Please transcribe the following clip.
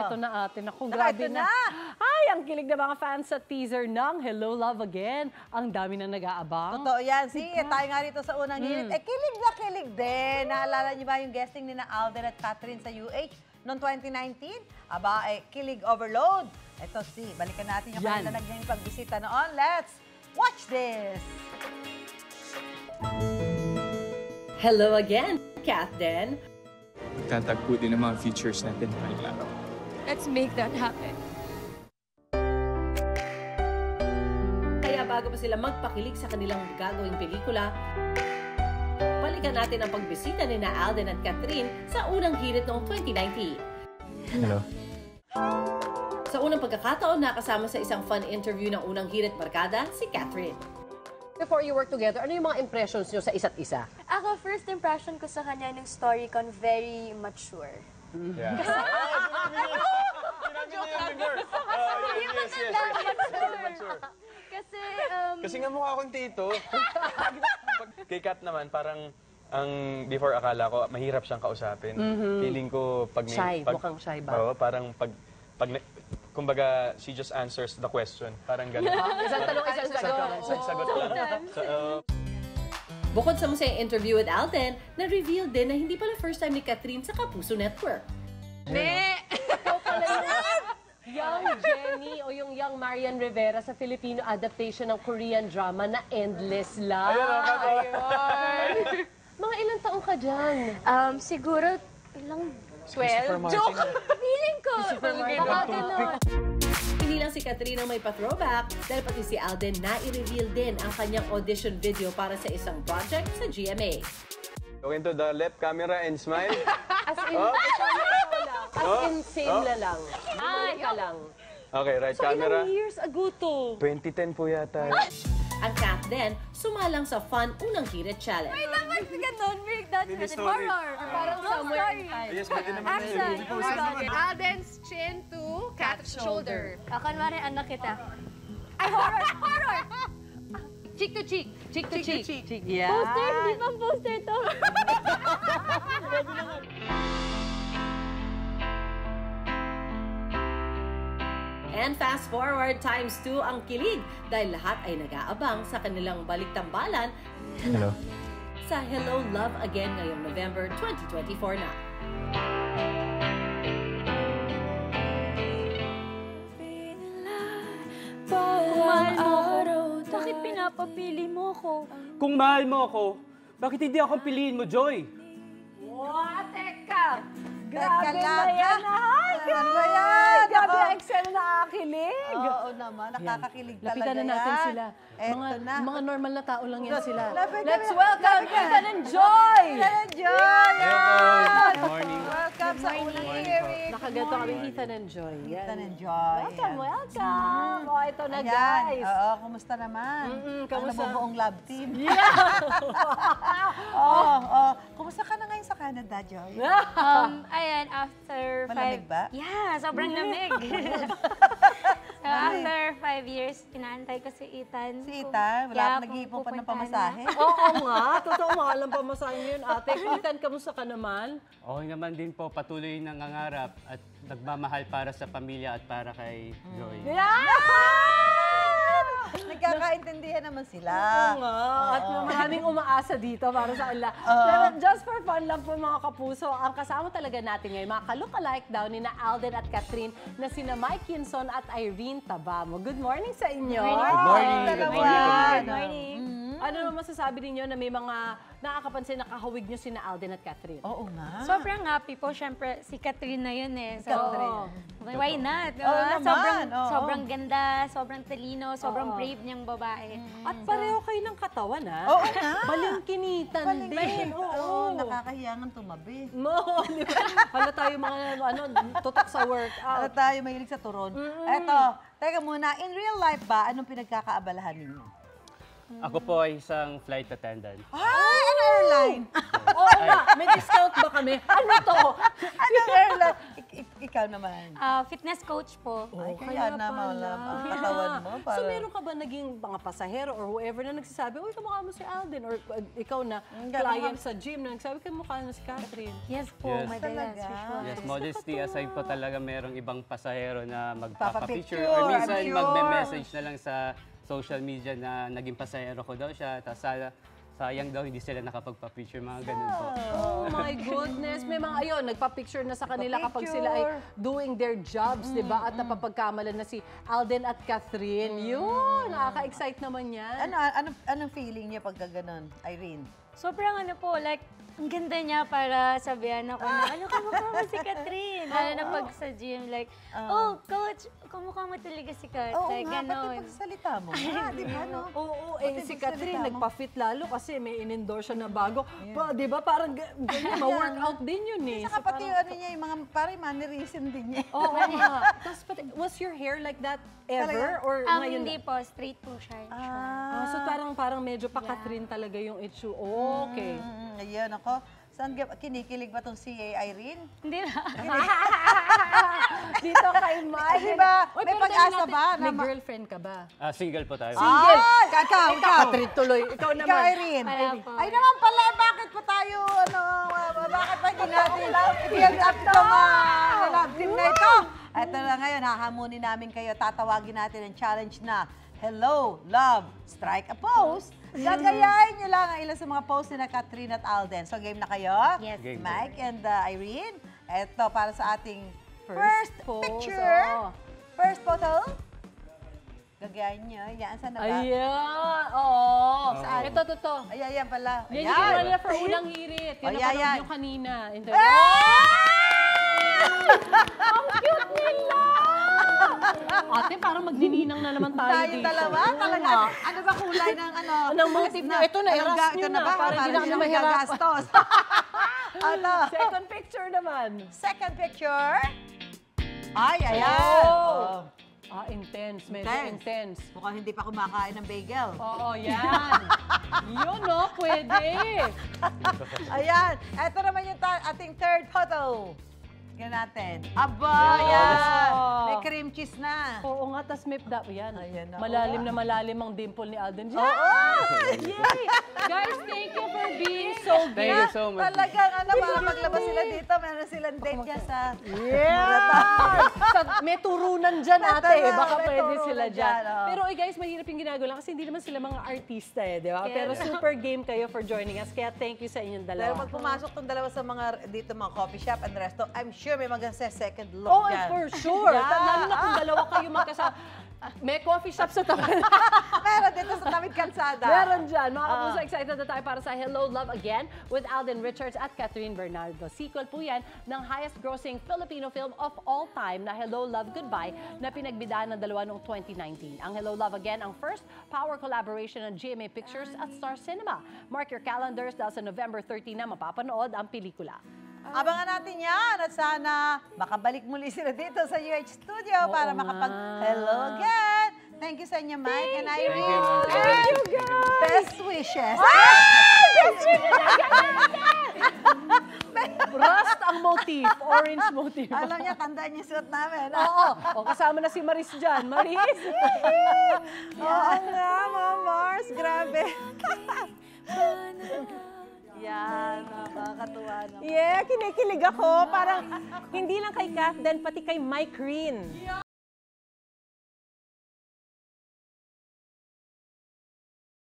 ito na ate. Naku, grabe na. Ay, ang kilig na mga fans sa teaser ng Hello, Love Again. Ang dami na nag-aabang. Totoo yan. Sige, tayo nga rito sa unang hirit. Kilig na kilig din. Naalala niyo ba yung guesting ni na Alden at Catherine sa UH noong 2019? Aba, kilig overload. Ito balikan natin yung kanilang naging pagbisita noon. Let's watch this! Hello again, Catherine. Tatagpo din ang mga features natin. Let's make that happen. Kaya bago pa sila magpakilig sa kanilang gagawing pelikula, balikan natin ang pagbisita ni na Alden at Catherine sa unang hirit noong 2019. Hello. Sa unang pagkakataon, nakasama sa isang fun interview ng unang hirit barkada, si Catherine. Before you work together, ano yung mga impressions nyo sa isa't isa? Ako, first impression ko sa kanya ng Storycon, very mature. Yeah. Kasi nga mukha akong tito. Kay Kat naman, parang before akala ko, mahirap siyang kausapin. Feeling ko pag may... Shy, mukhang shy ba? Oo, parang kumbaga, she just answers the question. Parang gano'n. Isang tanong, isang sagot. Isang sagot lang. Bukod sa masayang interview with Alden, na-reveal din na hindi pala first time ni Catherine sa Kapuso Network. Ikaw pala young Jenny o yung young Marian Rivera sa Filipino adaptation ng Korean drama na Endless Love. Ayun. Mga ilang taong ka dyan? Siguro, ilang... 12? Joke! Feeling ko! Baka gano'n. Hindi lang si Catherine ang may pa-throwback dahil pati si Alden na i-reveal din ang kanyang audition video para sa isang project sa GMA. Look into the left camera and smile. As in, same na lang. Ay, ka lang. Okay, right camera. Ilang years ago to? 2010 po yata. Ang Kat din, sumalang sa fun unang hirit challenge. Wait naman, gano'n, break that horror. Parang somewhere in time. Yes, pwede naman. Action! Alden's chin to Cat's shoulder. Kunwari, anak kita. Ay, horror! Horror! Cheek to cheek. Cheek to cheek. Yeah. Poster, hindi pang poster to. And fast forward ×2 ang kilig dahil lahat ay nag-aabang sa kanilang baliktambalan Hello. sa Hello, Love Again ngayong November 2024 na. Bakit pinapapili mo ko? Kung mahal mo ako, bakit hindi ako piliin mo, Joy? Wow, teka! Grabe na yan! Ay, ano ba yan? Grabe ang Excel na akilig! Oo naman, nakakakilig talaga Lapitan na natin yan. sila. Eto na. Mga normal na tao lang yan sila. Lapit Let's kami. welcome Ethan and Joy! Joy! Good morning. Welcome sa unang hearing. Nakaganto kami Ethan and Joy. Yan. Ethan and Joy. Welcome! O, ito na Ayan. guys. Oo, kumusta naman? kamusta? Ang nabubuong love team. Kumusta ka na ngayon sa Canada, Joy? Ayan, after Malamig ba? Yeah, sobrang lamig. So, after 5 years, pinaantay ko si Ethan. Si Ethan, wala kang nag-iipon pa ng pamasahe? Oo nga, totoo mahal ang pamasahe yun, ate. Ethan, kamusta ka naman? Okay naman din po, patuloy nangangarap at nagmamahal para sa pamilya at para kay Joy. Nagkakaintindihan naman sila. Oo nga. At maraming umaasa dito para sa kanila. Pero just for fun lang po mga kapuso, ang kasama talaga natin ngayon, mga ka-look-alike daw ni na Alden at Catherine na sina Mike Kinson at Irene Tabamo. Good morning sa inyo. Good morning. Good Good morning. Ano naman masasabi ninyo na may mga nakakapansin na kahawig nyo sina Alden at Catherine? Oo nga. Sobrang happy po. Siyempre, si Catherine na yun eh. So, Catherine. why not? Oo naman, oo. Sobrang ganda, sobrang talino, sobrang brave niyang babae. At pareho kayo ng katawan, ha? Oo nga. Balingkinitan din. Oo, nakakahiyangan tumabi. No, di ba? Hala tayo mga tutok sa Ano workout. tayo, mahilig sa turon. Eto, teka muna, in real life ba, anong pinagkakaabalahan ninyo? Ako po ay isang flight attendant. Ay, ano airline? Oo nga, may discount ba kami? Ano to? Ano airline? Ikaw naman. Fitness coach po. Ay, kaya naman wala ang katawan mo. So meron ka ba naging mga pasahero or whoever na nagsasabi, uy, kamukha mo si Alden, or ikaw na client sa gym na nagsabi, kamukha mo si Catherine. Yes po, Yes. madalas. Talaga? usual. Yes, modesty aside po talaga merong ibang pasahero na Papapicture, magpapapicture or minsan I'm sure. magme-message na lang sa social media na naging pasahero ko daw siya. Tapos sayang daw hindi sila nakapagpa-picture, mga ganun po. Oh my goodness. May mga ayun, nagpa-picture na sa kanila kapag sila ay doing their jobs, di ba? At napapagkamalan na si Alden at Catherine. Yun, nakaka-excite naman yan. Anong feeling niya pagka ganun, Irene? Sobrang ano po, like, ang ganda niya para sabihan ako na, ano, kamukha mo si Catherine. Lalo na pag sa gym, like, oh, coach, kamukha mo talaga si Kat. Oo Like, nga, pati ganon. pagsalita mo. Di ba, no? Oo, Pati si pagsalita Catherine mo. nagpa-fit lalo kasi may in-endorse siya na bago. Pa, di ba? Parang ganyan, ma-workout din yun eh. Saka pati yung ano niya, yung mga parang mannerism din niya. Oo nga. Tapos pati, was your hair like that ever? Or ngayon Hindi lang? po, straight po siya. So parang medyo pa Catherine talaga yung issue. Okay. Ayan, ako. Saan kinikilig ba tong si Irene? Hindi na. Dito kay Mike. Di ba? Uy, May pero pag-asa tanong natin, ba na May girlfriend ka ba? Single po tayo. Single. Ikaw. Catherine tuloy. Ikaw naman. Ikaw, Irene. Wala po. Ay naman pala, bakit pa tayo, bakit pa hindi natin i-build up itong love team na ito? Ito na ngayon, hahamunin namin kayo, tatawagin natin ang challenge na Hello, Love, Strike a Pose. Gagayahin nyo lang ang ilan sa mga pose ni na Catherine at Alden. So, game na kayo? Yes. Game. Mike and Irene. Ito, para sa ating First first pose, picture. oo. First photo. Gagayahin nyo. Yan, saan na ba? Ayan. Oo. Saan? Ito. Ayan pala. Yan yung ginawa nila for unang hirit. Yan Oh, ang yan. panood nyo kanina. Ito. Ang cute nila! Ate, parang magnininang na naman tayo Tayo dito. dalawa? Talaga? Ano ba kulay ng ano? Ng motif na? Ito na, Anong i-rush nyo ito na, ba? para hindi na kami mahirapan. magagastos. Ano? Second picture naman. Second picture. Ay, ayan. Oh. Intense. Medyo intense. Mukhang hindi pa kumakain ng bagel. Oo, yan. Yun, no? Pwede. Ayan. Ito naman yung ating third photo. Tingnan natin. Aba, ayan. May cream cheese na. Oo nga, tas may, yan. Ayan na, Malalim na malalim ang dimple ni Alden. Oo! Yay! Guys, thank you for being so good. Thank you so much. Talagang, para maglabas sila dito, meron silang date niya sa... May turunan dyan, ate. Talaga, Baka may pwede turunan sila dyan, dyan. oh. Pero guys, mahirap yung ginagawa kasi hindi naman sila mga artista eh, di ba? Pero super game kayo for joining us. Kaya thank you sa inyong Dahil dalawa. pag pumasok tong dalawa sa mga dito mga coffee shop and resto, I'm sure may maganda second look Oh, dyan. for sure. Yeah. Lalo na kung dalawa kayo magkasama. May coffee shop sa tabi. Meron dito sa Tawid Kalsada. Meron dyan. Mga kapuso, excited na tayo para sa Hello, Love Again with Alden Richards at Catherine Bernardo. Sequel po yan ng highest-grossing Filipino film of all time na Hello, Love, Goodbye na pinagbidaan ng dalawa noong 2019. Ang Hello, Love Again ang first power collaboration ng GMA Pictures at Star Cinema. Mark your calendars dahil sa November 13 na mapapanood ang pelikula. Abangan natin yan at sana makabalik muli sila dito sa UH Studio para makapag-hello again. Thank you sa inyo, Mike and Irene. Thank you, guys. Best wishes. Rust ang motif, orange motif. Alam niya, tandaan niyo suot namin. Oo, o kasama na si Maris dyan. Maris! Oo nga, mga Mars. Grabe. Yan, nakakatuwa naman. Yeah, kinikilig ako. Parang hindi lang kay Kath, then pati kay Mike Reen.